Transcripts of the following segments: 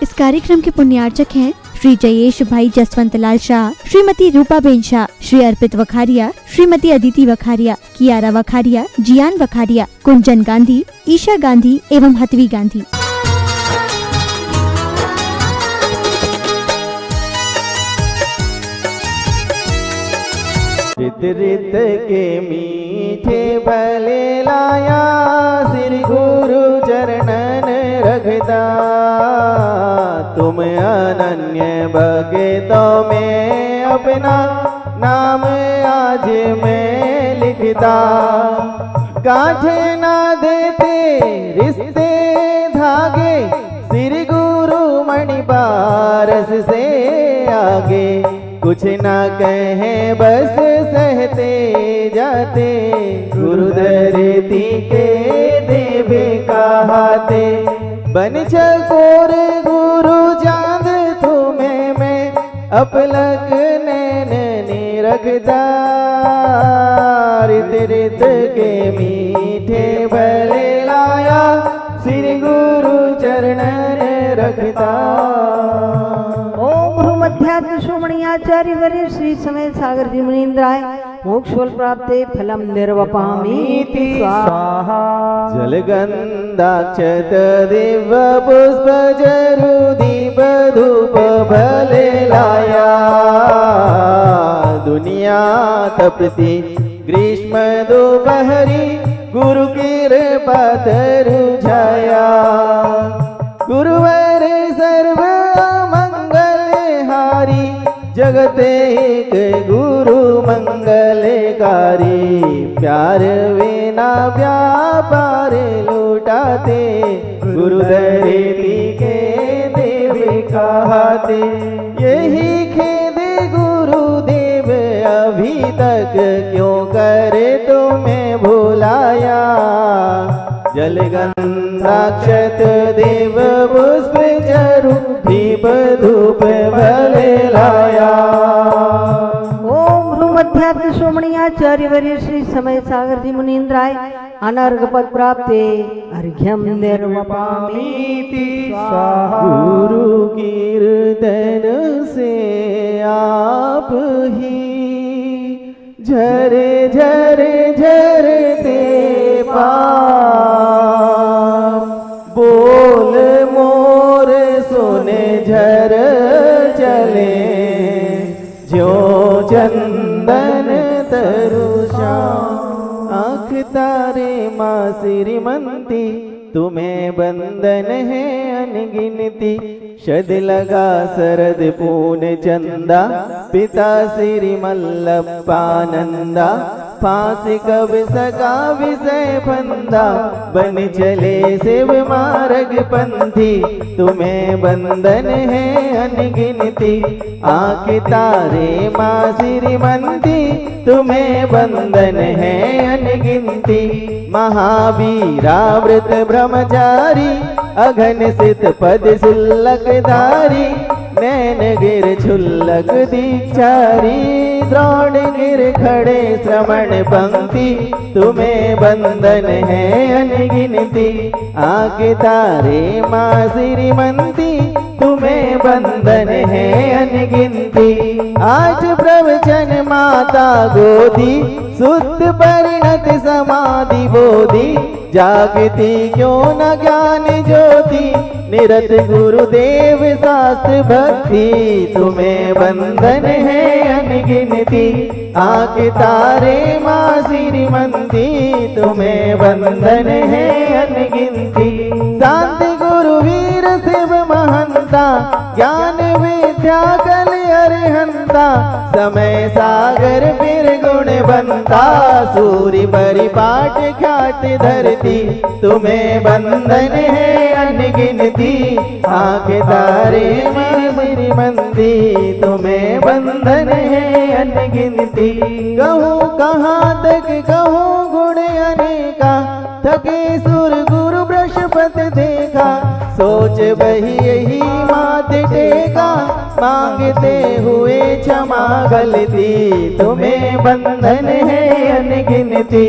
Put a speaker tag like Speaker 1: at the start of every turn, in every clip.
Speaker 1: इस कार्यक्रम के पुण्यार्चक हैं श्री जयेश भाई जसवंत लाल शाह, श्रीमती रूपाबेन शाह, श्री अर्पित वखारिया, श्रीमती अदिति वखारिया, कियारा वखारिया, जियान वखारिया, कुंजन गांधी, ईशा गांधी एवं हतवी गांधी।
Speaker 2: रित रित के मीठे भले लाया, श्री गुरु चरणन रखदा। तुम अनन्य भगतों में अपना नाम आज मैं लिखता। गांठ ना देते रिश्ते धागे, श्री गुरु मणि पारस से आगे। कुछ ना कहे बस सहते जाते, गुरु धरती के देवे कहाते। बन चकोर गुरु चांद तुम्हें मैं, अपलक नैन रखदा। रित रित के मीठे भले लाया, श्री गुरु चरणन रखदा।
Speaker 3: अध्यात्म श्रोमणी आचार्य वर्य श्री समय सागर जी मुनीन्द्राय मोक्षफल प्राप्ते फलम निर्वपामीति स्वाहा।
Speaker 2: जलगंधाक्षत दिव्य पुष्प जरुदीप धूप भले लाया। दुनिया तपती ग्रीष्म दोपहरी, गुरु कृपा तरु छाया। गुरुवर सर्व जगत एक गुरु मंगलकारी। प्यार बिना व्यापार लुटाते, गुरु धरती के देव कहाते। यही खेद गुरुदेव अभी तक क्यों करे तुम्हें भुलाया। जलगंधाक्षत देव पुष्प चरु दीप धूप भले लाया।
Speaker 3: ओम अध्यात्म श्रोमणी आचार्य वर्य श्री समय सागर जी मुनीन्द्राय अनर्घ पद प्राप्ते अर्घ्यम निर्वपामीति स्वाहा।
Speaker 2: गुरु कीर्तन से आप ही झरे झरे झरते पाप। बोल मोर सुने झर चले, जो चंदन तरुषा। आँख तारे माँ श्रीमंती, तुम्हें बंदन है अनगिनती। शद लगा शरद पून चंदा, पिता श्री मल्लपानंदा। फांसी कब सका विषय फंदा, बन चले शिव मार्ग पंथी। तुम्हें बंधन है अनगिनती। आँख तारे माँ श्रीमंती, तुम्हें बंधन है अनगिनती। महावीरा व्रत ब्रह्मचारी, अघन सित पद सुल्लकधारी। नैन गिर छुल्लक दीक्षारी, द्रोण गिर खड़े श्रवण पंक्ति। तुम्हें बंधन है अनगिनती। आगे तारे माँ श्रीमंती, तुम्हें बंधन है अनगिनती। आज प्रवचन माता गोदी, शुद्ध परिणत समाधि बोधि। जागती क्यों न ज्ञान ज्योति, निरत गुरुदेव शास्त्र भक्ति। तुम्हें बंधन है अनगिनती। आके तारे माँ श्रीमंती, तुम्हें बंधन है अनगिनती। शांति गुरु वीर शिव महंता, ज्ञान विद्या कल अरहंता। समय सागर फिर गुण बनता, सूर्य परिपाट ख्यात धरती। तुम्हें बंधन है अनगिनती। आके तारे माँ श्रीमंती, तुम्हें बंधन है अनगिनती। कहूँ कहाँ तक कहूँ गुण अनेका, थके सुर गुरु बृहस्पति देखा। सोच बही यही मात टेका, मांगते हुए क्षमा गलती। तुम्हें बंधन है अनगिनती।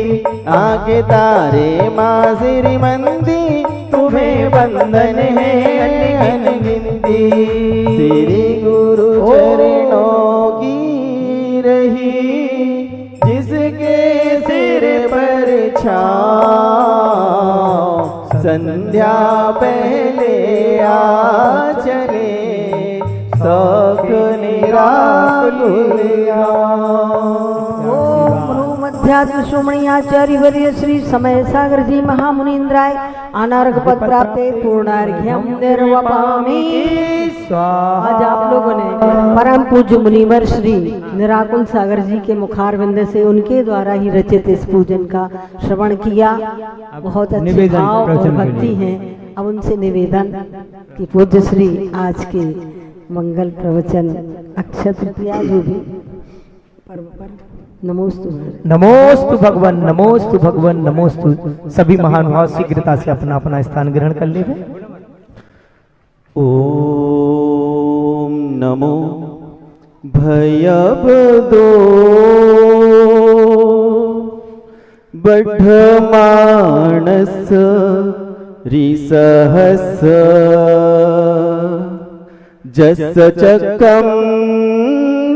Speaker 2: आगे तारे माँ श्रीमंती, तुम्हें बंधन है अनगिनती। श्री गुरु चरणों की रही जिसके सिर पर छाँव, संध्या पहले आ चले सौख निराकुलिया।
Speaker 3: मध्यात्म श्रोमणी आचार्य वर्य श्री समय सागर जी महामुनीन्द्राय अनार्घ पद प्राप्त पूर्णार्घ्यम निर्वपामि। आज आप लोगों ने परम पूज्य मुनिवर श्री निराकुल सागर जी के मुखारविंद से उनके द्वारा ही रचित इस पूजन का श्रवण किया। बहुत अच्छे भाव और भक्ति है। अब उनसे निवेदन कि पूज्य श्री आज के मंगल प्रवचन अक्षय तृतीया जो भी पर्व पर
Speaker 4: नमोस्तु भगवान, नमोस्तु भगवान, नमोस्तु। सभी महानुभाव शीघ्रता से अपना अपना स्थान ग्रहण कर ले।
Speaker 2: ओम नमो भयबदो बढ़मानस रिसहस जस चक्रम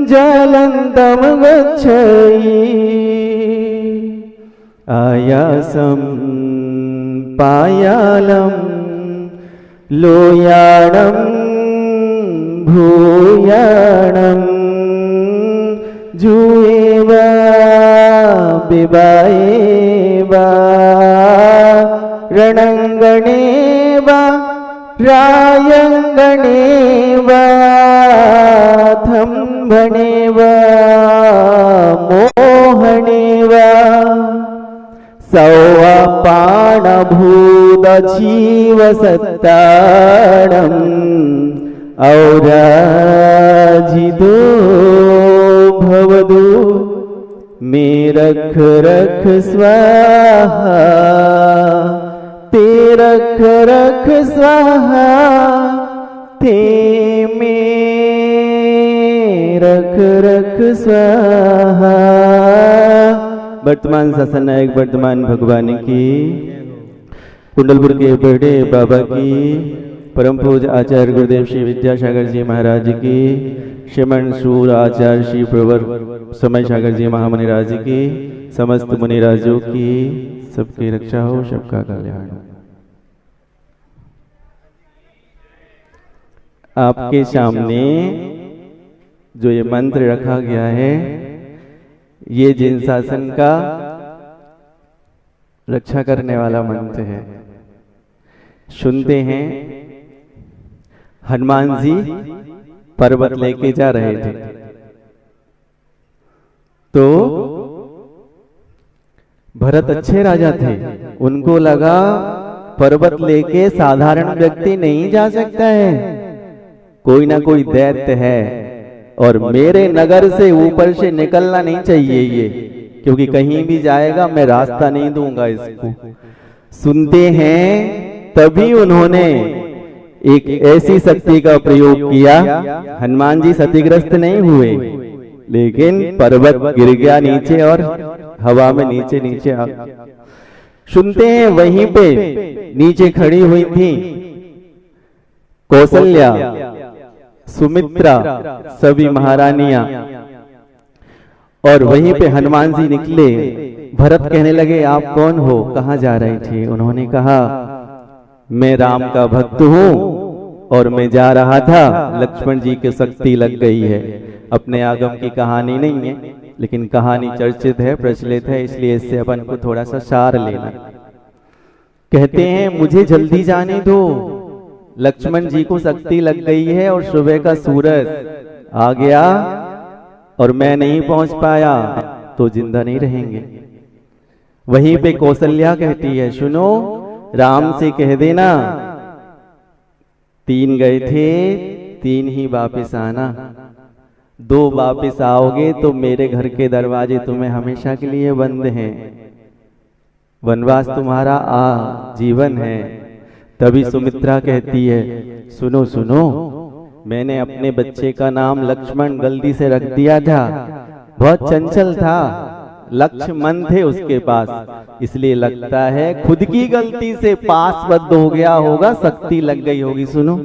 Speaker 2: जलंतम गच्छति आयासं पायालं लोयाणं भूयाणं जुएवा बिबाएवा रणंगणेवा रायंगणेवा थंभणेवा मोहणेवा सौवापाणभूतजीवसत्ताणं औराजितो भवतु मे रख रख स्वाहा ते रख रख स्वाहा ते में रख रख स्वाहा। वर्तमान शासन नायक वर्तमान भगवान की, कुंडलपुर के बड़े बाबा की, परम पूज्य आचार्य गुरुदेव श्री विद्यासागर जी महाराज की, श्रीमन सूर आचार्य श्री प्रवर समय सागर जी महामुनि राज की, समस्त मुनि राजों की सबकी रक्षा हो, सबका कल्याण हो। आपके सामने जो ये मंत्र रखा गया है, ये जिन शासन का रक्षा करने वाला मंत्र है। सुनते हैं, हनुमान जी पर्वत लेके जा रहे थे तो भरत अच्छे राजा थे, उनको लगा पर्वत लेके साधारण व्यक्ति नहीं जा सकता है, कोई ना कोई दैत्य है और मेरे नगर से ऊपर से निकलना नहीं चाहिए ये, क्योंकि कहीं भी जाएगा मैं रास्ता नहीं दूंगा इसको। सुनते हैं, तभी उन्होंने एक ऐसी शक्ति का प्रयोग किया। हनुमान जी क्षतिग्रस्त नहीं हुए, लेकिन पर्वत गिर गया नीचे और हवा में नीचे नीचे आ। सुनते हैं, वहीं पे नीचे खड़ी हुई थी कौशल्या, सुमित्रा, सभी महारानियां, और वहीं पे हनुमान जी निकले। भरत कहने लगे, आप कौन हो, कहाँ जा रहे थे? उन्होंने कहा, मैं राम का भक्त हूँ और मैं जा रहा था, लक्ष्मण जी की शक्ति लग गई है। अपने आगम की कहानी नहीं है, लेकिन कहानी चर्चित है, प्रचलित है, इसलिए इससे अपन को थोड़ा सा सार लेना। कहते हैं, मुझे जल्दी जाने दो, लक्ष्मण जी को शक्ति लग गई है और सुबह का सूरज आ गया और मैं नहीं पहुंच पाया तो जिंदा नहीं रहेंगे। वहीं पे कौशल्या कहती है, सुनो, राम से कह देना 3 गए थे, 3 ही वापिस आना, 2 वापिस आओगे तो मेरे घर के दरवाजे तुम्हें हमेशा के लिए बंद हैं, वनवास तुम्हारा जीवन है। तभी सुमित्रा कहती है, सुनो सुनो, मैंने अपने बच्चे का नाम लक्ष्मण गलती से रख दिया था, बहुत चंचल था, लक्ष्मण थे उसके पास, इसलिए लगता है खुद की गलती से पास बद्ध हो गया होगा, शक्ति लग गई होगी। सुनो,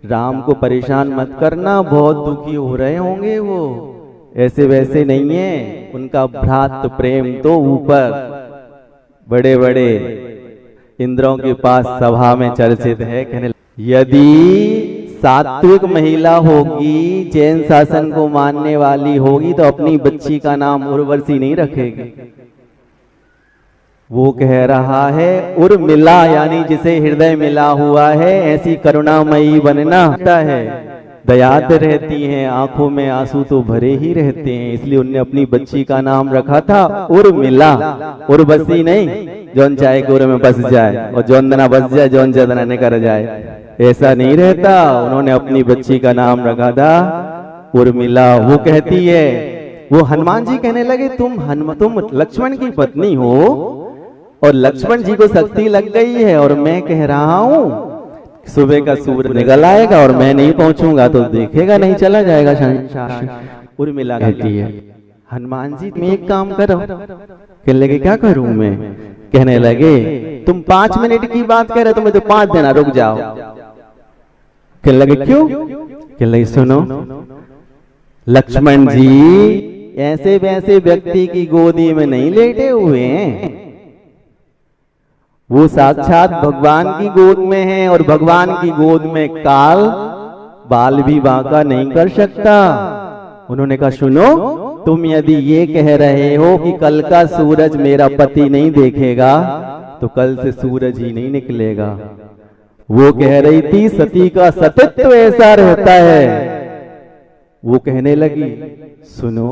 Speaker 2: राम को परेशान मत करना, बहुत दुखी हो रहे होंगे वो, ऐसे वैसे नहीं है। उनका भ्रातृ प्रेम तो ऊपर बड़े बड़े इंद्रों के पास सभा में चर्चित है। कहने यदि सात्विक महिला होगी, जैन शासन को मानने वाली होगी, तो अपनी बच्ची का नाम उर्वशी नहीं रखेगी। वो कह रहा है उर्मिला, यानी जिसे हृदय मिला हुआ है, ऐसी करुणामयी बनना है। दयाद रहती हैं, आंखों में आंसू तो भरे ही रहते हैं, इसलिए उनने अपनी बच्ची का नाम रखा था उर्मिला, उर्वशी नहीं, जौन चाहे गोरे में बस जाए और जौन दना बस जाए, जौन जदना ने कर जाए, ऐसा नहीं रहता। उन्होंने अपनी बच्ची का नाम रखा था उर्मिला। वो कहती है, वो हनुमान जी कहने लगे तुम लक्ष्मण की पत्नी हो और लक्ष्मण जी को शक्ति लग गई है, और मैं कह रहा हूं सुबह का सूरज निकल आएगा और मैं नहीं पहुंचूंगा तो देखेगा नहीं, चला जाएगा। उर्मिला कहती है हनुमान जी तुम एक काम करो। कहने लगे क्या करूं मैं? कहने लगे तुम 5 मिनट की बात कह रहे, तुम्हें तो 5 देना, रुक जाओ। कहने लगे क्यों? कहने लगे सुनो, लक्ष्मण जी ऐसे वैसे व्यक्ति की गोदी में नहीं लेटे हुए हैं, वो साक्षात भगवान की गोद में है, और भगवान की गोद में काल बाल भी बांका नहीं कर सकता। उन्होंने कहा सुनो, तुम यदि ये कह रहे हो कि कल का सूरज मेरा पति नहीं देखेगा, तो कल से सूरज ही नहीं निकलेगा। वो कह रही थी सती का सतित्व ऐसा रहता है। वो कहने लगी सुनो,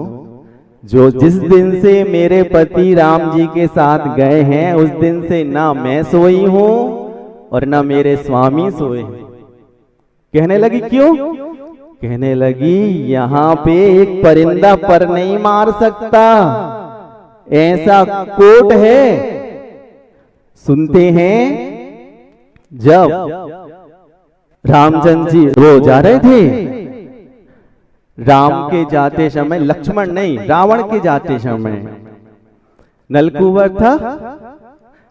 Speaker 2: जो जिस दिन से मेरे पति राम जी के साथ गए हैं, उस दिन से ना मैं सोई हूं और ना मेरे स्वामी सोए। कहने लगी क्यों? कहने लगी यहाँ पे एक परिंदा पर नहीं मार सकता, ऐसा कोट है। सुनते हैं जब रामचंद्र जी वो जा रहे थे, राम के जाते समय, लक्ष्मण नहीं रावण के जाते समय नलकुवर था,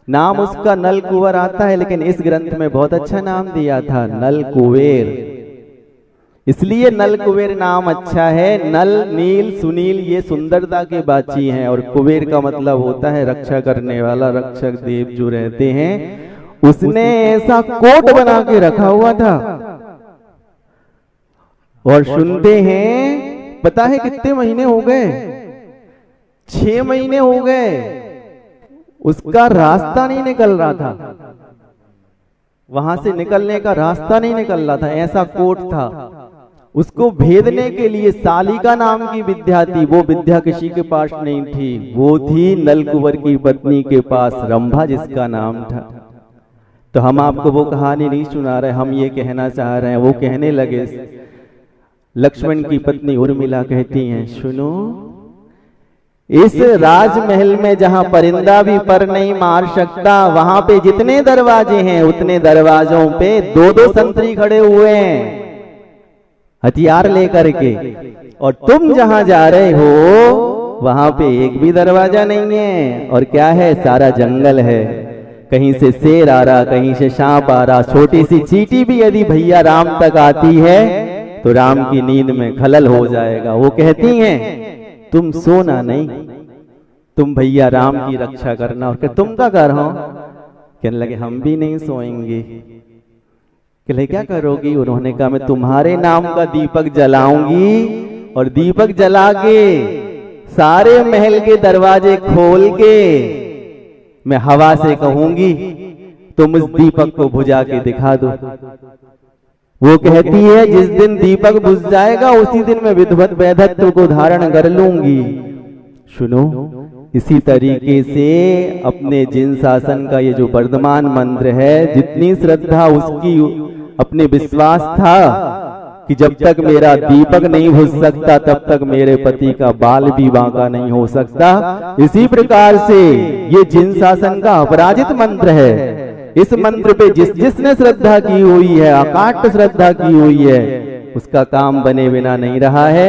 Speaker 2: नाम उसका नलकुवर आता है, लेकिन इस ग्रंथ में बहुत अच्छा नाम दिया था नलकुबेर। इसलिए नलकुबेर नाम अच्छा है। नल, नील, सुनील ये सुंदरता के बाची हैं, और कुबेर का मतलब होता है रक्षा करने वाला, रक्षक देव जो रहते हैं। उसने ऐसा कोट बना के रखा हुआ था, और सुनते हैं पता है कितने महीने हो गए? 6 महीने हो गए, उसका रास्ता नहीं निकल रहा था, वहां से निकलने का रास्ता नहीं निकल रहा था, ऐसा कोट था। उसको भेदने के लिए सालिका नाम की विद्या थी, वो विद्या किसी के पास नहीं थी, वो थी नलकुबर की पत्नी के पास, रंभा जिसका नाम था। तो हम आपको वो कहानी नहीं सुना रहे, हम ये कहना चाह रहे हैं। वो कहने लगे, लक्ष्मण की पत्नी उर्मिला कहती हैं सुनो, इस राजमहल में जहां परिंदा भी पर नहीं मार सकता, वहां पे जितने दरवाजे हैं उतने दरवाजों पे 2-2 संतरी खड़े हुए हैं हथियार लेकर के, और तुम जहां जा रहे हो वहां पे एक भी दरवाजा नहीं है, और क्या है सारा जंगल है, कहीं से शेर आ रहा, कहीं से सांप आ रहा, छोटी सी चींटी भी यदि भैया राम तक आती है तो राम की नींद में खलल हो जाएगा। वो कहती हैं तुम सोना नहीं, तुम भैया राम की रक्षा करना। और तुम क्या कर रहे हो? कहने लगे हम भी नहीं सोएंगे। कहले क्या करोगी? उन्होंने कहा मैं तुम्हारे नाम का दीपक जलाऊंगी, और दीपक जला के सारे महल के दरवाजे खोल के मैं हवा से कहूंगी तुम इस दीपक को बुझा के दिखा दो। वो कहती है जिस दिन दीपक बुझ जाएगा उसी दिन मैं विधवत वैधत्व को धारण कर लूंगी। सुनो, इसी तरीके से अपने जिन शासन का ये जो वर्धमान मंत्र है, जितनी श्रद्धा उसकी अपने विश्वास था कि जब तक मेरा दीपक नहीं बुझ सकता तब तक मेरे पति का बाल भी बांका नहीं हो सकता, इसी प्रकार से ये जिन शासन का अपराजित मंत्र है। इस मंत्र पे जिसने श्रद्धा की हुई है, अकाट श्रद्धा की हुई है, उसका काम बने बिना नहीं रहा है।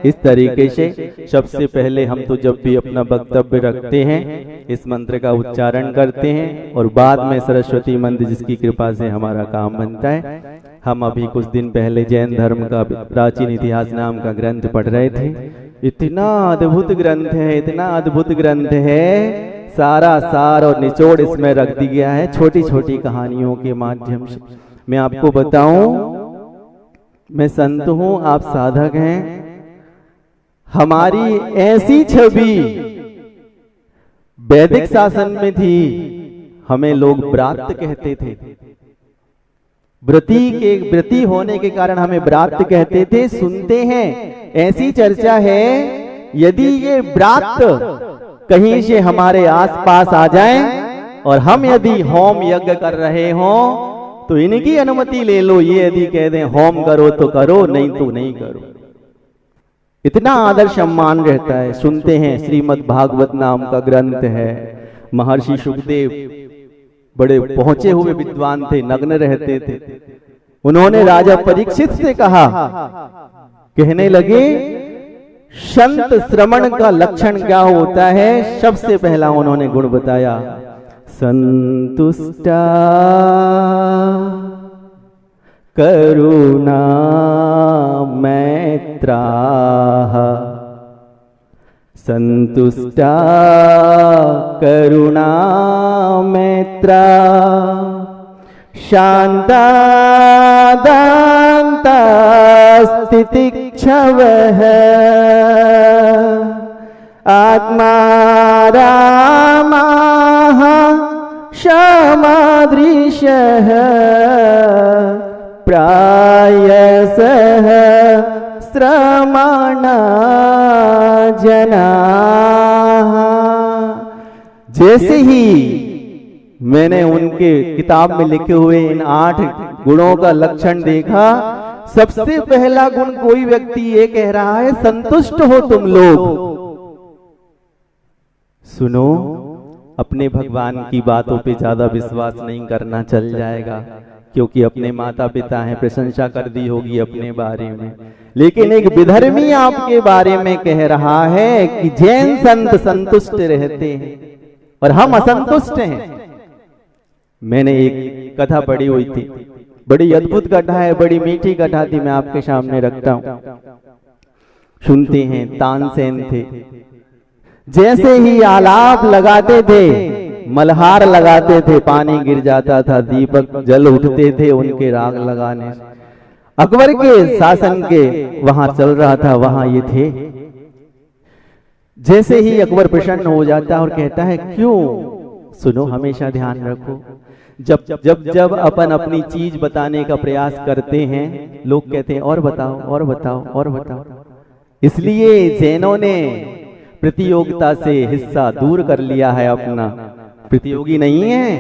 Speaker 2: इस तरीके से सबसे पहले हम तो जब भी अपना वक्तव्य रखते हैं इस मंत्र का उच्चारण करते हैं और बाद में सरस्वती मंत्र जिसकी कृपा से हमारा काम बनता है। हम अभी कुछ दिन पहले जैन धर्म का प्राचीन इतिहास नाम का ग्रंथ पढ़ रहे थे। इतना अद्भुत ग्रंथ है, इतना अद्भुत ग्रंथ है, सारा सार और निचोड़ इसमें रख दिया गया है छोटी छोटी कहानियों के माध्यम से। मैं आपको बताऊं, मैं संत हूं, आप साधक हैं। हमारी ऐसी छवि वैदिक शासन में थी, हमें लोग ब्रात्य कहते थे। व्रती होने के कारण हमें ब्रात्य कहते थे। सुनते हैं ऐसी चर्चा है, यदि ये ब्रात्य कहीं से हमारे आसपास आ जाएं और हम यदि होम यज्ञ कर रहे हों तो इनकी अनुमति ले लो। ये यदि कह दें होम करो तो करो, नहीं तो नहीं करो। इतना आदर सम्मान रहता है। सुनते हैं श्रीमद् भागवत नाम का ग्रंथ है। महर्षि सुखदेव बड़े पहुंचे हुए विद्वान थे, नग्न रहते थे। उन्होंने राजा परीक्षित से कहा, कहने लगे संत श्रवण का लक्षण क्या होता है। सबसे पहला उन्होंने गुण बताया, संतुष्टा करुणा मैत्राः, संतुष्टा करुणा मैत्रा, शांता दान्ता स्थितिक्षवः, आत्मा रामाः क्षमादृशः, प्रायसः श्रमणा जनाः। जैसे ही मैंने उनके किताब में लिखे हुए इन 8 गुणों का लक्षण देखा, सबसे पहला गुण कोई व्यक्ति ये कह रहा है, संतुष्ट हो तुम लोग। सुनो, अपने भगवान की बातों पे ज्यादा विश्वास नहीं करना, चल जाएगा, क्योंकि अपने माता पिता हैं, प्रशंसा कर दी होगी अपने बारे में। लेकिन एक विधर्मी आपके बारे में कह रहा है कि जैन संत संतुष्ट रहते हैं और हम असंतुष्ट हैं। मैंने एक कथा पढ़ी हुई थी, बड़ी अद्भुत कथा है, बड़ी मीठी कथा थी, मैं आपके सामने रखता हूं। सुनते हैं, तानसेन थे। जैसे ही आलाप लगाते थे, मल्हार लगाते थे, पानी गिर जाता था, दीपक जल उठते थे उनके राग लगाने। अकबर के शासन के वहां चल रहा था, वहां ये थे। जैसे ही अकबर प्रसन्न हो जाता है और कहता है, क्यों? सुनो, हमेशा ध्यान रखो, जब जब जब अपन अपनी चीज बताने का प्रयास करते हैं, लोग कहते हैं और बताओ और बताओ और बताओ। इसलिए जैनों ने प्रतियोगिता से हिस्सा दूर कर लिया है अपना। प्रतियोगी नहीं है,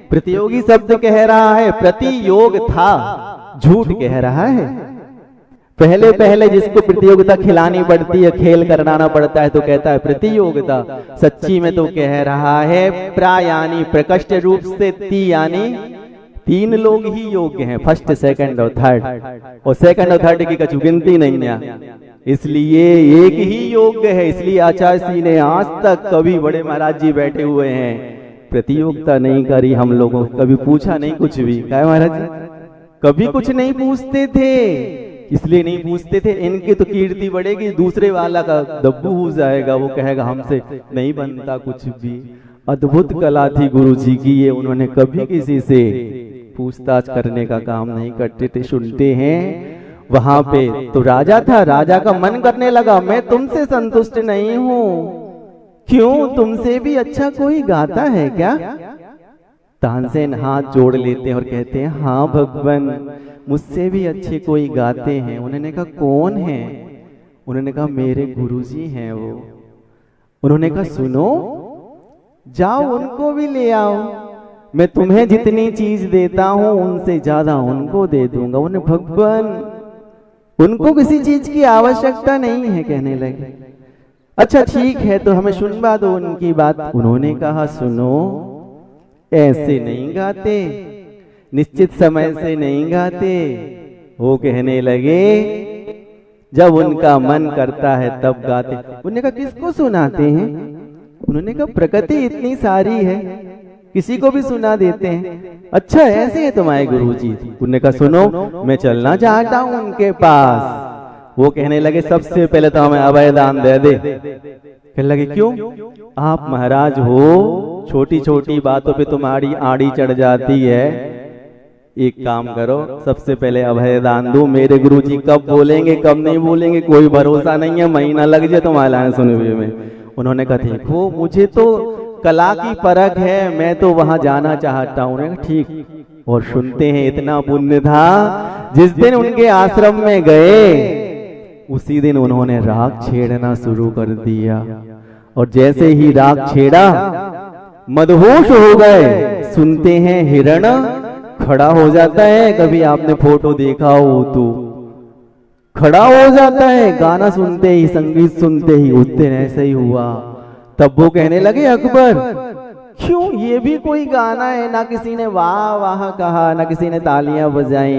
Speaker 2: प्रतियोगी शब्द कह रहा है, प्रतियोग था, झूठ कह रहा है। पहले पहले जिसको प्रतियोगिता खिलानी पड़ती है, खेल कराना पड़ता है, तो कहता है प्रतियोगिता। सच्ची में तो कह रहा है प्रायानी, प्रकट रूप से ती, यानी 3 लोग ही योग्य हैं, फर्स्ट सेकंड और थर्ड, और सेकंड और थर्ड की कछु गिनती नहीं है। इसलिए एक ही योग्य है। इसलिए आचार्य श्री ने आज तक कभी, बड़े महाराज जी बैठे हुए हैं, प्रतियोगिता नहीं करी हम लोगों, कभी पूछा नहीं कुछ भी। क्या है महाराज जी? कभी कुछ नहीं पूछते थे। इसलिए नहीं पूछते थे, इनकी तो कीर्ति बढ़ेगी, दूसरे वाला का दब्बू हो जाएगा, वो कहेगा हमसे नहीं बनता कुछ भी। अद्भुत कला थी गुरु जी की ये, उन्होंने कभी किसी से पूछताछ करने का काम नहीं करते थे। सुनते हैं वहां पे तो राजा था, राजा का मन करने लगा, मैं तुमसे संतुष्ट नहीं हूं, क्यों? तुमसे भी अच्छा कोई गाता है क्या? तानसेन हाथ जोड़ लेते हैं और कहते हैं, हाँ भगवान, मुझसे भी अच्छे कोई गाते हैं। उन्होंने कहा कौन है? उन्होंने कहा मेरे गुरुजी हैं वो। उन्होंने कहा सुनो, जाओ उनको भी ले आओ, मैं तुम्हें जितनी चीज देता हूं उनसे ज्यादा उनको दे दूंगा। उन्हें भगवान, उनको किसी चीज की आवश्यकता नहीं है, कहने लगे। अच्छा ठीक है, तो हमें सुनवा दो उनकी बात। उन्होंने कहा सुनो, ऐसे नहीं गाते, निश्चित समय से नहीं गाते। वो कहने लगे जब उनका मन करता है तब गाते। उन्होंने कहा किसको सुनाते हैं? उन्होंने कहा प्रकृति इतनी सारी है, किसी को भी सुना देते हैं। अच्छा ऐसे है तुम्हारे गुरुजी? उन्होंने कहा सुनो, मैं चलना चाहता हूं उनके पास। वो कहने लगे सबसे पहले तो हमें अभय दान दे दे। कहने लगे क्यों? आप महाराज हो, छोटी छोटी बातों पे तुम्हारी आड़ी चढ़ जाती है। एक काम करो, सबसे पहले अभय दान दो। मेरे गुरुजी कब बोलेंगे कब नहीं बोलेंगे कोई भरोसा नहीं है, महीना लग जाए तुम्हारा सुनने में। उन्होंने कहा देखो मुझे तो कला की परख है, मैं तो वहां जाना चाहता हूँ। ठीक, और सुनते हैं इतना पुण्य था, जिस दिन उनके आश्रम में गए उसी दिन उन्होंने राग छेड़ना शुरू कर दिया। और जैसे ही राग छेड़ा मदहोश हो गए। सुनते हैं हिरण खड़ा हो जाता है, कभी आपने फोटो देखा हो तो खड़ा हो जाता है गाना सुनते ही, संगीत सुनते ही। उस दिन ऐसे ही हुआ। तब वो कहने लगे अकबर क्यों, ये भी कोई गाना है? ना किसी ने वाह वाह कहा, ना किसी ने तालियां बजाई,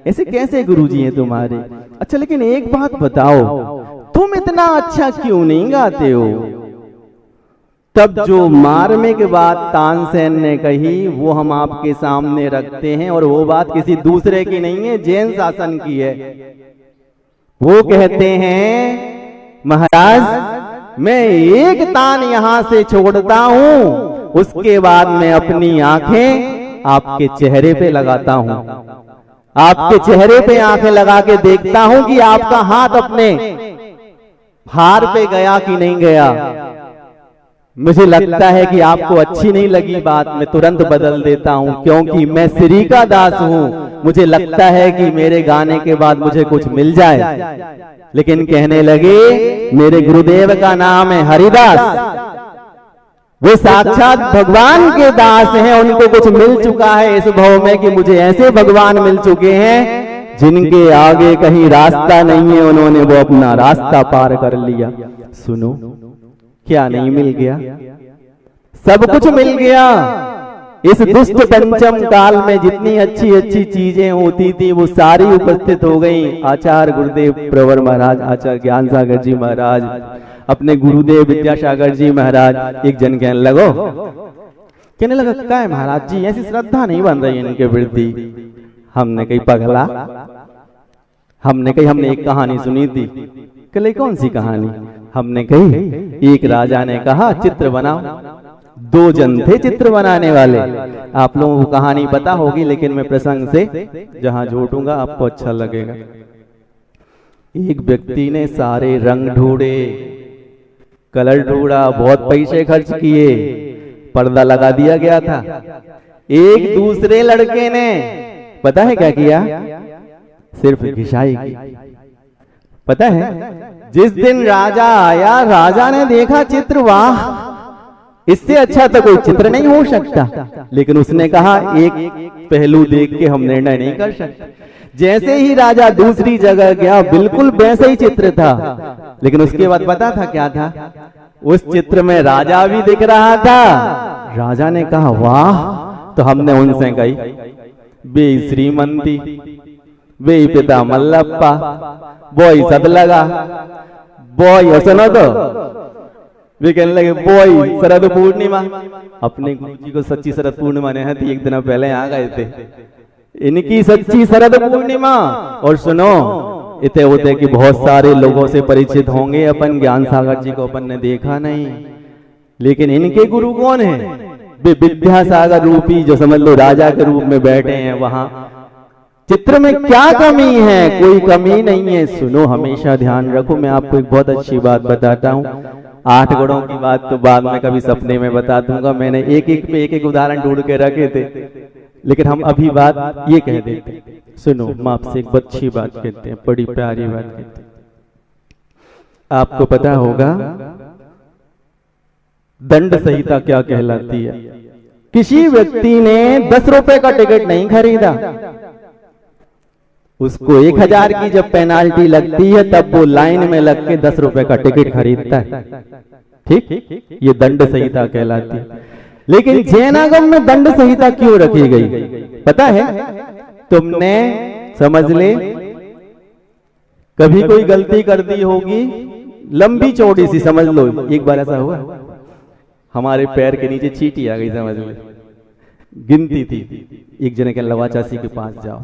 Speaker 2: ऐसे कैसे गुरुजी हैं तुम्हारे? अच्छा लेकिन एक बात बताओ, तुम इतना अच्छा क्यों नहीं गाते हो? तब जो मारने के बाद तानसेन ने कही वो हम आपके सामने रखते हैं, और वो बात किसी दूसरे की नहीं है, जैन शासन की है। वो कहते हैं महाराज मैं एक तान यहां से छोड़ता हूं, उसके बाद मैं अपनी आंखें आपके चेहरे पे लगाता हूं। आपके चेहरे पे आंखें लगा के देखता हूं कि आपका हाथ अपने हार पे गया कि नहीं गया। मुझे लगता है कि आपको अच्छी नहीं लगी बात, मैं तुरंत बदल देता हूं, क्योंकि मैं श्री का दास हूं। मुझे लगता है कि मेरे गाने के बाद मुझे कुछ मिल जाए। लेकिन कहने लगे मेरे गुरुदेव का नाम है हरिदास, वो साक्षात भगवान के दास हैं, उनको कुछ मिल चुका है इस भव में कि मुझे ऐसे भगवान मिल चुके हैं जिनके आगे कहीं रास्ता नहीं है, उन्होंने वो अपना रास्ता पार कर लिया। सुनो क्या नहीं मिल गया? सब कुछ मिल गया। इस दुष्ट पंचम काल में जितनी अच्छी अच्छी चीजें होती थी वो सारी उपस्थित हो गई। आचार्य गुरुदेव प्रवर महाराज, आचार्य ज्ञान सागर जी महाराज, अपने गुरुदेव विद्यासागर जी महाराज। एक जन कहने लगा क्या है महाराज जी, ऐसी श्रद्धा नहीं बन रही इनके प्रति। हमने कही पगला, हमने कही हमने एक कहानी सुनी थी। कहले कौन सी कहानी? हमने कही एक राजा ने कहा चित्र बनाओ। दो जन थे चित्र बनाने वाले। आप लोगों को कहानी पता होगी, लेकिन मैं प्रसंग से जहां जोड़ूंगा आपको अच्छा लगेगा। एक व्यक्ति ने सारे रंग ढूंढे, कलर ढूंढा, बहुत पैसे खर्च किए, पर्दा लगा दिया गया था। एक दूसरे लड़के ने पता है क्या किया? सिर्फ घिसाई की। पता है जिस दिन राजा आया, राजा ने देखा चित्र, वाह इससे अच्छा तो कोई चित्र नहीं हो सकता। लेकिन उसने कहा एक पहलू देख के हम निर्णय नहीं कर सकते। जैसे ही राजा दूसरी जगह गया बिल्कुल वैसे ही चित्र था, लेकिन उसके बाद पता था क्या था? उस चित्र में राजा भी दिख रहा था। राजा ने कहा वाह। तो हमने उनसे कही बे श्रीमंती, वे पिता मल्लप्पा, बोई सब लगा, बोई सुनो तो वे कहने लगे बोई शरद पूर्णिमा। अपने गुरुजी को सच्ची शरद पूर्णिमा नहीं थी, एक दिन पहले आ गए थे। इनकी सच्ची शरद पूर्णिमा। और सुनो इतने होते कि बहुत सारे लोगों से परिचित होंगे, अपन ज्ञान सागर जी को अपन ने देखा नहीं, लेकिन इनके गुरु कौन है? वे विद्यासागर रूपी जो समझ लो राजा के रूप में बैठे हैं वहां। चित्र में क्या कमी है? कोई कमी नहीं है। सुनो हमेशा ध्यान रखो, मैं आपको एक बहुत अच्छी बात बताता हूँ। 8 गुणों की बात तो बाद में कभी सपने में बता दूंगा। मैंने एक एक उदाहरण ढूंढ के रखे थे, लेकिन हम अभी बात ये कह देते। सुनो मैं आपसे एक अच्छी बात कहते हैं, बड़ी प्यारी बात कहते हैं। आपको पता होगा दंड संहिता क्या कहलाती है? किसी व्यक्ति ने 10 रुपए का टिकट नहीं खरीदा, उसको 1000 की जब पेनाल्टी लगती है तब वो लाइन में लग के 10 रुपए का टिकट खरीदता है। ठीक, ये दंड संहिता कहलाती है। लेकिन जैनागम में दंड संहिता क्यों रखी गई पता है? तुमने समझ ले कभी कोई गलती कर दी होगी लंबी चौड़ी सी, समझ लो। एक बार ऐसा हुआ, हमारे पैर के नीचे चींटी आ गई, समझ लो। गिनती थी, एक जने के लवा चाची के पास जाओ,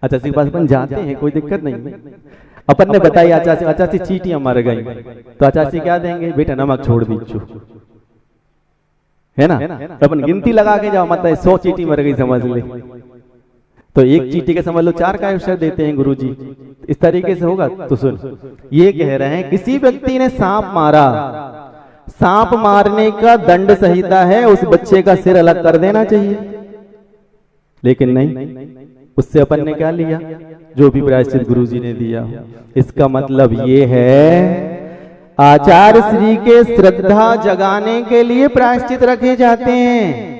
Speaker 2: चाची के पास अपन जाते हैं, कोई दिक्कत नहीं। अपन ने बताई चाची चींटियां मर गई, तो चाची क्या देंगे, बेटा नमक छोड़ दीजो, है ना। तो अपन गिनती लगा के जाओ, मतलब 100 चींटी मर गई, समझ ले। तो एक चींटी के समझ लो 4 का अवसर देते हैं गुरुजी, इस तरीके से होगा। तो सुन, ये कह रहे हैं किसी व्यक्ति ने सांप मारा, सांप मारने का दंड संहिता है, उस बच्चे का सिर अलग कर देना चाहिए, लेकिन नहीं, उससे अपन ने क्या लिया, जो भी प्रायश्चित गुरुजी ने दिया। इसका मतलब ये है आचार्य श्री के श्रद्धा जगाने के लिए प्रायश्चित रखे जाते हैं।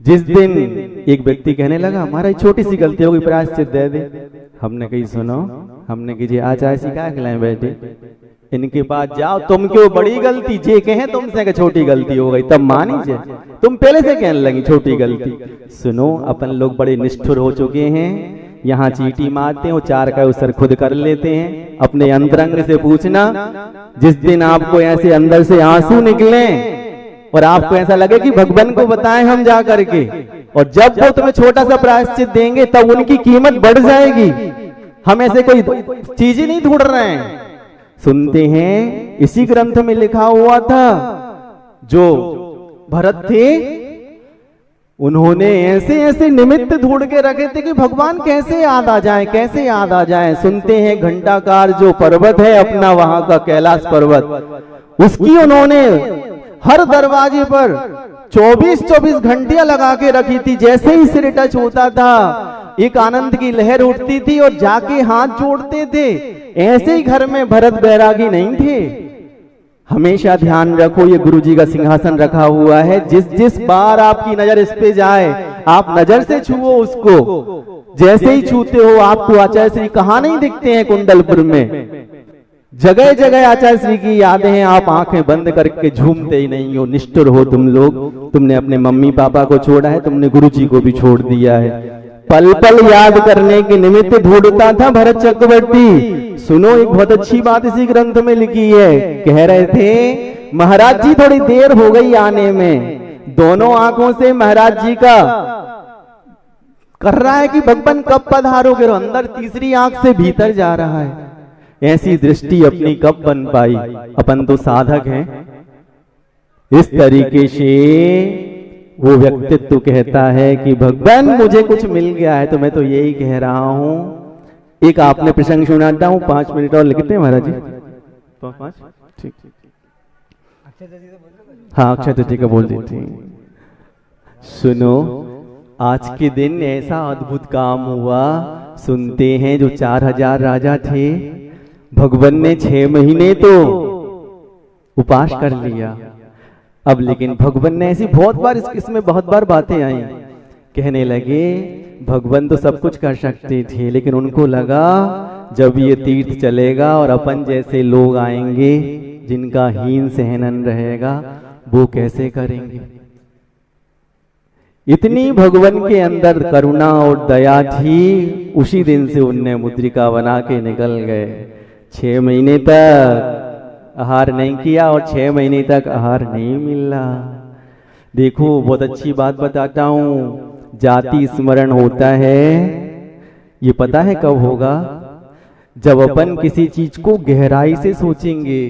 Speaker 2: जिस दिन एक व्यक्ति कहने लगा हमारा छोटी सी गलती हो गई, प्रायश्चित दे दे, हमने कही सुनो, हमने कही आचार्य जी क्या खिलाएं बेटे, इनके पास जाओ, तुम क्यों बड़ी गलती जे कहें तुमसे कि छोटी गलती हो गई, तब मानी जे, तुम पहले से कहने लगी छोटी गलती। सुनो, अपन लोग बड़े निष्ठुर हो चुके हैं, यहाँ चींटी मारते हैं, 4 का अवसर खुद कर लेते हैं। अपने अंतरंग से पूछना, जिस दिन आपको ऐसे अंदर से आंसू निकले और आपको ऐसा लगे कि भगवान को बताएं हम जा करके, और जब वो तुम्हें छोटा सा प्रायश्चित देंगे तब उनकी कीमत बढ़ जाएगी। हम ऐसे कोई चीज ही नहीं ढूंढ रहे हैं। सुनते हैं इसी ग्रंथ में लिखा हुआ था, जो भरत थे उन्होंने ऐसे ऐसे निमित्त ढूंढ के रखे थे कि भगवान कैसे याद आ जाए, कैसे याद आ जाए। सुनते हैं घंटाकार जो पर्वत है अपना, वहां का कैलाश पर्वत, उसकी उन्होंने हर दरवाजे पर 24-24 घंटियां लगा के रखी थी। जैसे ही सिर टच होता था एक आनंद की लहर उठती थी और जाके हाथ जोड़ते थे। ऐसे ही घर में भरत बैरागी नहीं थे। हमेशा ध्यान रखो, ये गुरुजी का सिंहासन रखा हुआ है, जिस बार आपकी नजर इस पे जाए आप नजर से छुओ उसको। जैसे ही छूते हो आपको आचार्य श्री कहाँ नहीं दिखते हैं, कुंडलपुर में जगह जगह आचार्य श्री की यादें हैं। आप आंखें बंद करके झूमते ही नहीं हो, निष्ठुर हो तुम लोग। तुमने अपने मम्मी पापा को छोड़ा है, तुमने गुरुजी को भी छोड़ दिया है। पल पल याद करने के निमित्त ढूंढता था भरत चक्रवर्ती। सुनो, एक बहुत अच्छी बात इसी ग्रंथ में लिखी है। कह रहे थे महाराज जी थोड़ी देर हो गई आने में। दोनों आंखों से महाराज जी का कर रहा है कि भगवान कब पधारोगे, अंदर तीसरी आंख से भीतर जा रहा है। ऐसी दृष्टि अपनी कब बन पाई, अपन तो साधक हैं। इस तरीके से वो व्यक्तित्व कहता है कि भगवान मुझे कुछ मिल गया है, तो मैं तो यही कह रहा हूं। एक आपने प्रसंग सुनाता हूं, 5 मिनट और लिखते हैं महाराज जी, 5 ठीक। हाँ, अक्षय तृतीया का बोल देते हैं। सुनो, आज के दिन ऐसा अद्भुत काम हुआ। सुनते हैं जो 4000 राजा थे, भगवान ने 6 महीने तो उपास कर लिया। अब लेकिन भगवान ने ऐसी बहुत बार इसमें बहुत बार बातें आई, कहने लगे भगवान तो सब कुछ कर सकते थे, लेकिन उनको लगा जब ये तीर्थ चलेगा और अपन जैसे लोग आएंगे जिनका हीन सहनन रहेगा, वो कैसे करेंगे। इतनी भगवान के अंदर करुणा और दया थी, उसी दिन से उनने मुद्रिका बना के निकल गए। 6 महीने तक आहार नहीं किया और 6 महीने तक आहार नहीं मिला। देखो, बहुत अच्छी बात बताता हूं, जाति स्मरण होता है, ये पता है कब होगा, जब अपन किसी चीज को गहराई से सोचेंगे।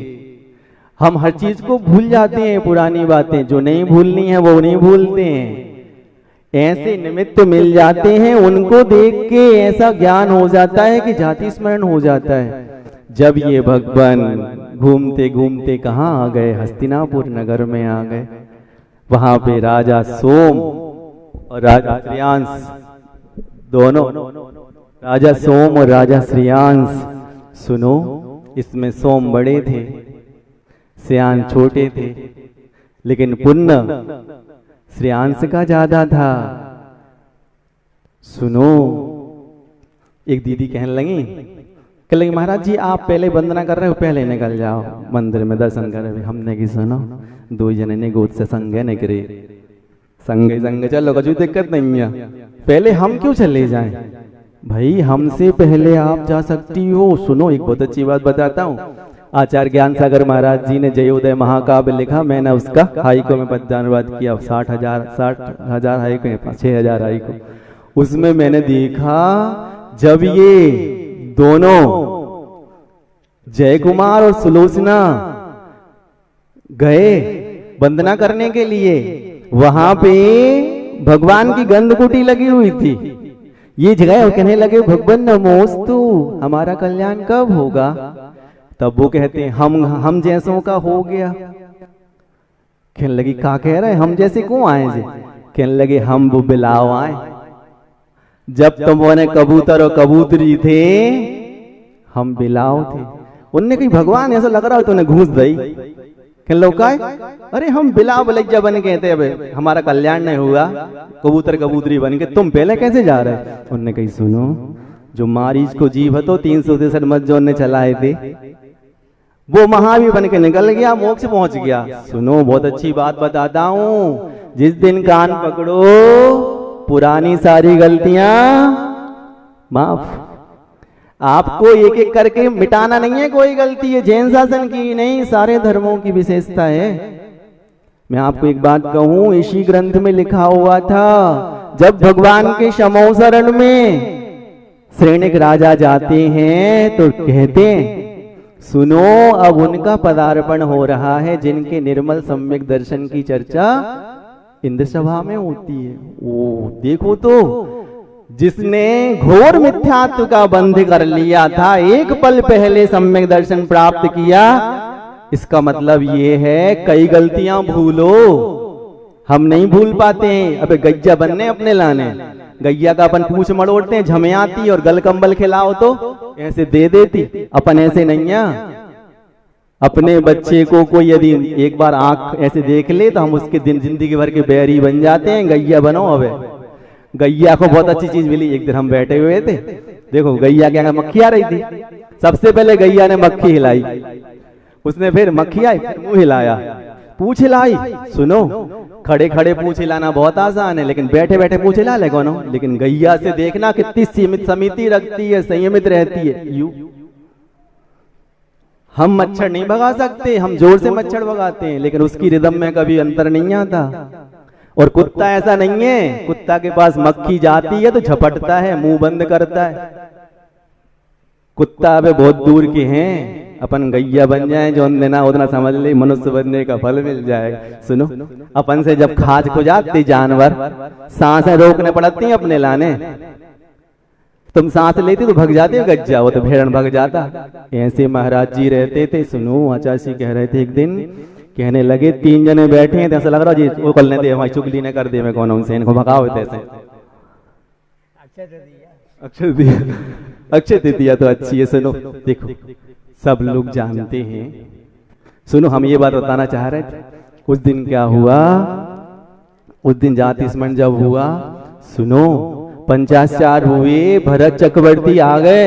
Speaker 2: हम हर चीज को भूल जाते हैं, पुरानी बातें जो नहीं भूलनी है वो नहीं भूलते हैं। ऐसे निमित्त मिल जाते हैं, उनको देख के ऐसा ज्ञान हो जाता है कि जाति स्मरण हो जाता है। जब ये भगवान घूमते घूमते कहाँ आ गए, हस्तिनापुर नगर में आ गए। वहां पे राजा सोम और राजा श्रेयांश, दोनों, राजा सोम और राजा श्रेयांश। सुनो, इसमें सोम बड़े थे, श्रेयांश छोटे थे, लेकिन पुण्य श्रेयांश का ज्यादा था। सुनो, एक दीदी कहने लगी महाराज जी आप पहले वंदना कर रहे हो, पहले निकल जाओ मंदिर में दर्शन कर रहे। हमने की सुनो, 2 जने ने गोद से संगे निकले, संगे संगे चलो, कुछ दिक्कत नहीं है, पहले हम क्यों चले जाएं। भाई हमसे पहले आप जा सकती हो। सुनो एक बहुत अच्छी बात बताता हूँ। आचार्य ज्ञान सागर महाराज जी ने जयोदय महाकाव्य लिखा, मैंने उसका हाइको में पद्यानुवाद किया। 60,000 हाइको, 6,000 हाइको। उसमें मैंने देखा जब ये दोनों जय कुमार और सुलोचना गए वंदना करने के लिए, वहां पे भगवान की गंधकुटी लगी हुई थी। ये जगह और कहने लगे भगवान नमोस्तु, हमारा कल्याण कब होगा? तब वो कहते हैं हम जैसों का हो गया। कहने लगी क्या कह रहे हैं, हम जैसे क्यों आए जे? कहने लगे हम वो बिलाव आए, जब तुमने कबूतर और कबूतरी थे हम बिलाव थे। उनने कही भगवान ऐसा लग रहा है तूने घूस दई। कहने लोग अरे हम बिलाव बलैया बन गए थे, अब हमारा कल्याण नहीं हुआ, कबूतर कबूतरी बन के तुम पहले कैसे जा रहे? उनने कही सुनो, जो मारीच को जीव हतो 363 मज्जों ने चलाए थे, वो महावीर बन के निकल गया, मोक्ष पहुंच गया। सुनो बहुत अच्छी बात बताता हूं, जिस दिन कान पकड़ो पुरानी सारी गलतियां माफ। आपको एक एक करके मिटाना नहीं है कोई गलती, है जैन शासन की नहीं, सारे धर्मों की विशेषता है। मैं आपको एक बात कहूं, इसी ग्रंथ में लिखा हुआ था, जब भगवान के शमो शरण में श्रेणिक राजा जाते हैं तो कहते हैं सुनो अब उनका पदार्पण हो रहा है, जिनके निर्मल सम्यक दर्शन की चर्चा इंद्र सभा में होती है। ओ देखो तो, जिसने घोर मिथ्यात्व का बंध कर लिया था, एक पल पहले सम्यक दर्शन प्राप्त किया। इसका मतलब ये है कई गलतियां भूलो, हम नहीं भूल पाते हैं। अबे गैया बनने अपने लाने, गैया का अपन पूछ मड़ोड़ते हैं, झमयाती और गल कंबल खिलाओ तो ऐसे दे देती, अपन ऐसे नहीं है। अपने बच्चे को कोई यदि एक बार आंख ऐसे देख ले तो हम उसके दिन जिंदगी भर के बैरी बन जाते हैं। गैया बनो। अबे गैया को बहुत अच्छी चीज मिली। एक दिन हम बैठे हुए थे, देखो गैया के आगे मक्खी आ रही थी। सबसे पहले गैया ने मक्खी हिलाई, उसने फिर मक्खी आई मुंह हिलाया, पूछ हिलाई। सुनो खड़े खड़े पूछ हिलाना बहुत आसान है, लेकिन बैठे बैठे पूछ हिला ले कौन? लेकिन गैया से देखना कितनी सीमित समिति रखती है, संयमित रहती है। यू हम मच्छर नहीं भगा सकते, हम जोर से मच्छर भगाते हैं, लेकिन उसकी रिदम में कभी अंतर नहीं आता। और कुत्ता ऐसा नहीं है, कुत्ता के पास मक्खी जाती है तो झपटता है, मुंह बंद करता है। कुत्ता अबे बहुत दूर के हैं। अपन गैया बन जाए जो देना उतना समझ ले, मनुष्य बनने का फल मिल जाएगा। सुनो अपन से जब खाज को जाती जानवर, सांसें रोकने पड़ती हैं अपने लाने। तुम सांस लेती तो भग जाते हो गज्जा, वो तो भेड़न भग जाता। ऐसे महाराज जी रहते थे। सुनो आचार्य कह रहे थे एक दिन, कहने लगे 3 जने बैठे हैं, ऐसा लग रहा जी वो कल ने दे हमारी चुगली न कर दे, मैं कौन उनसे इनको भगाओ ऐसे। अक्षय तृतीया तो अच्छी है। सुनो देखो सब लोग जानते हैं। सुनो हम ये बात बताना चाह रहे थे, उस दिन क्या हुआ, उस दिन जाति स्मरण जब हुआ, सुनो 50 हुए, भरत चक्रवर्ती आ गए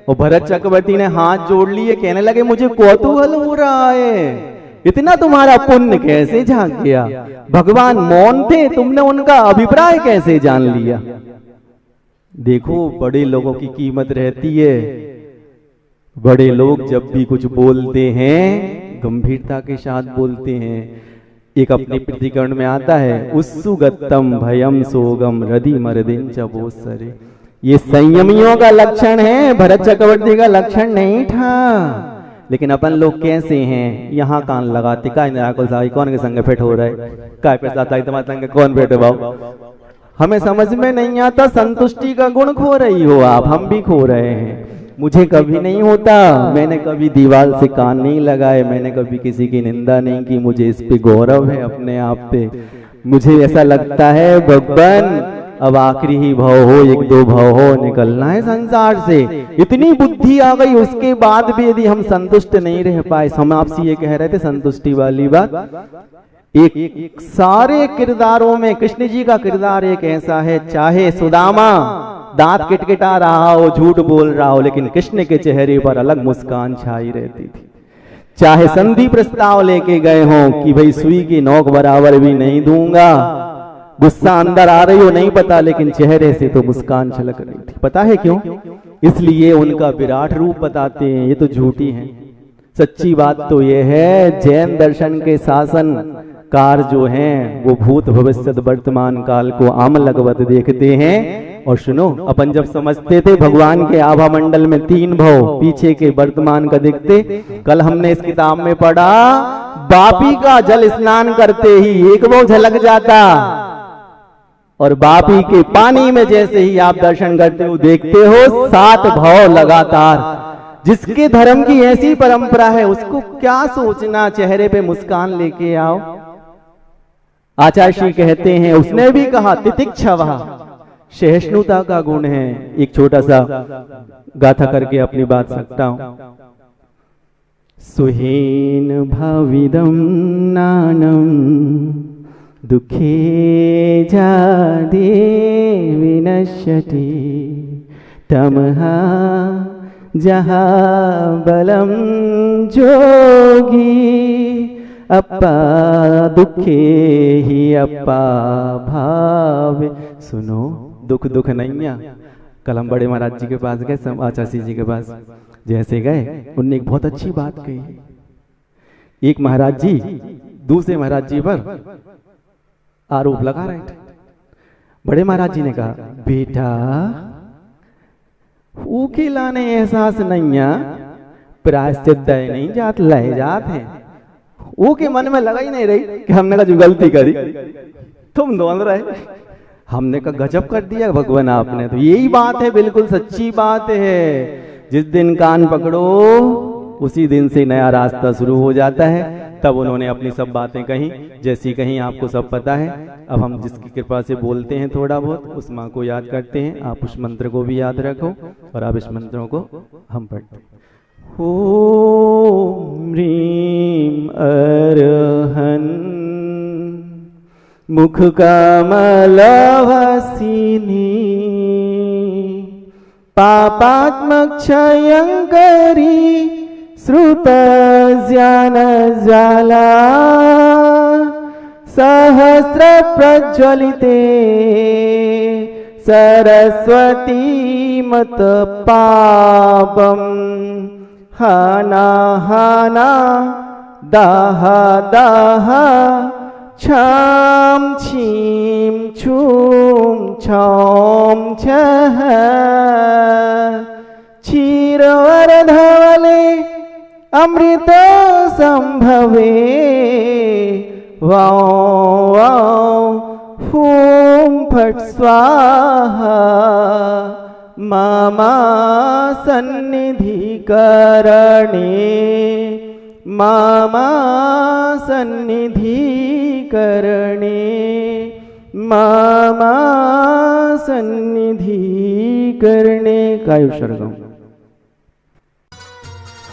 Speaker 2: और भरत चक्रवर्ती ने हाथ जोड़ लिए, कहने लगे मुझे कौतूहल हो रहा है, इतना तुम्हारा पुण्य कैसे झांक गया? भगवान मौन थे, तुमने उनका अभिप्राय कैसे जान लिया? देखो बड़े लोगों की कीमत रहती है। बड़े लोग जब भी कुछ बोलते हैं गंभीरता के साथ बोलते हैं। एक अपने प्रतिकरण में आता है, उत्सुगतम भयम सोगम रदि मरदिन च बोसरे। ये संयमियों का लक्षण है, भरत चक्रवर्ती का लक्षण नहीं था। लेकिन अपन लोग कैसे हैं, यहाँ कान लगाते का कौन के संग फिट हो रहा है, काय पे तुम्हारे संग कौन फिट भाव, हमें समझ में नहीं आता। संतुष्टि का गुण खो रही हो आप, हम भी खो रहे हैं। मुझे कभी नहीं होता, मैंने कभी दीवार से कान नहीं लगाए, मैंने कभी किसी की निंदा नहीं की, मुझे इस पे गौरव है अपने आप पे। मुझे ऐसा लगता है भगवान अब आखिरी ही भाव हो, 1-2 भाव हो, निकलना है संसार से। इतनी बुद्धि आ गई, उसके बाद भी यदि हम संतुष्ट नहीं रह पाए। हम आपसे ये कह रहे थे संतुष्टि वाली बात। एक सारे किरदारों में कृष्ण जी का किरदार एक ऐसा है, चाहे सुदामा दांत किटकिटा रहा हो, झूठ बोल रहा हो, लेकिन कृष्ण के चेहरे पर अलग मुस्कान छाई रहती थी। चाहे संधि प्रस्ताव लेके गए हों कि भाई सुई की नोक बराबर भी नहीं दूंगा, गुस्सा अंदर आ रही हो नहीं पता, लेकिन चेहरे से तो मुस्कान छलक रही थी। पता है क्यों? इसलिए उनका विराट रूप बताते हैं। ये तो झूठी है, सच्ची बात तो ये है, जैन दर्शन के शासन कार जो हैं वो भूत भविष्य वर्तमान काल को आम लगवत देखते हैं। और सुनो, अपन जब समझते थे भगवान के आभा मंडल में 3 भव पीछे के वर्तमान का दिखते, कल हमने इस किताब में पढ़ा बापी का जल स्नान करते ही 1 भव झलक जाता, और बापी के पानी में जैसे ही आप दर्शन करते हो देखते हो 7 भव लगातार। जिसके धर्म की ऐसी परंपरा है उसको क्या सोचना, चेहरे पे मुस्कान लेके आओ। आचार्य श्री कहते हैं, उसने भी कहा तितिक्षवा सहिष्णुता का गुण है। एक छोटा सा गाथा करके अपनी बात सकता हूं। सुहीन भाविदम नानम दुखे जादे विनश्यति तमहा जहाँ बलम जोगी अपा दुखे ही अपा भावे। सुनो, दुख दुख नहीं है। कल हम बड़े महाराज जी के पास गए, आचार्य जी के पास जैसे गए, उनने एक बहुत अच्छी बात कही। एक महाराज जी दूसरे महाराज जी पर आरोप लगा रहे थे। बड़े महाराज जी ने कहा, बेटा ऊकिला ने एहसास नहीं है, प्रायश्चित दय नहीं जात लह जात है। वो के मन में लगा ही नहीं रही कि हमने कहा जो गलती करी तुम दोल रहे। हमने कहा गजब कर दिया भगवान आपने। तो यही बात है, बिल्कुल सच्ची बात है। जिस दिन कान पकड़ो उसी दिन से नया रास्ता शुरू हो जाता है। तब उन्होंने अपनी सब बातें कही, जैसी कहीं आपको सब पता है। अब हम जिसकी कृपा से बोलते हैं थोड़ा बहुत, उस माँ को याद करते हैं। आप उस मंत्र को भी याद रखो और आप इस मंत्रों को हम पढ़ते हैं। ओम ह्रीं अरहं मुख कमलवासिनी पापात्मक क्षयंकरी श्रुत ज्ञान ज्वाला सहस्र प्रज्वलिते सरस्वती मत पापम हाना हाना दाहा दाहा छाम छीम छूम छौम छह क्षीरवरधवले अमृत संभवे वाओ वाओ हूम फट स्वाहा मामा सन्निधि करणे मामा सन्निधि करणे मामा सन्निधि करणे। कायुषर्गम।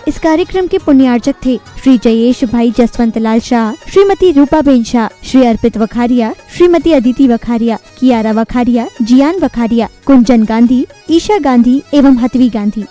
Speaker 1: इस कार्यक्रम के पुण्यार्चक थे श्री जयेश भाई जसवंत लाल शाह, श्रीमती रूपाबेन शाह, श्री अर्पित वखारिया, श्रीमती अदिति वखारिया, कियारा वखारिया, जियान वखारिया, कुंजन गांधी, ईशा गांधी एवं हथवी गांधी।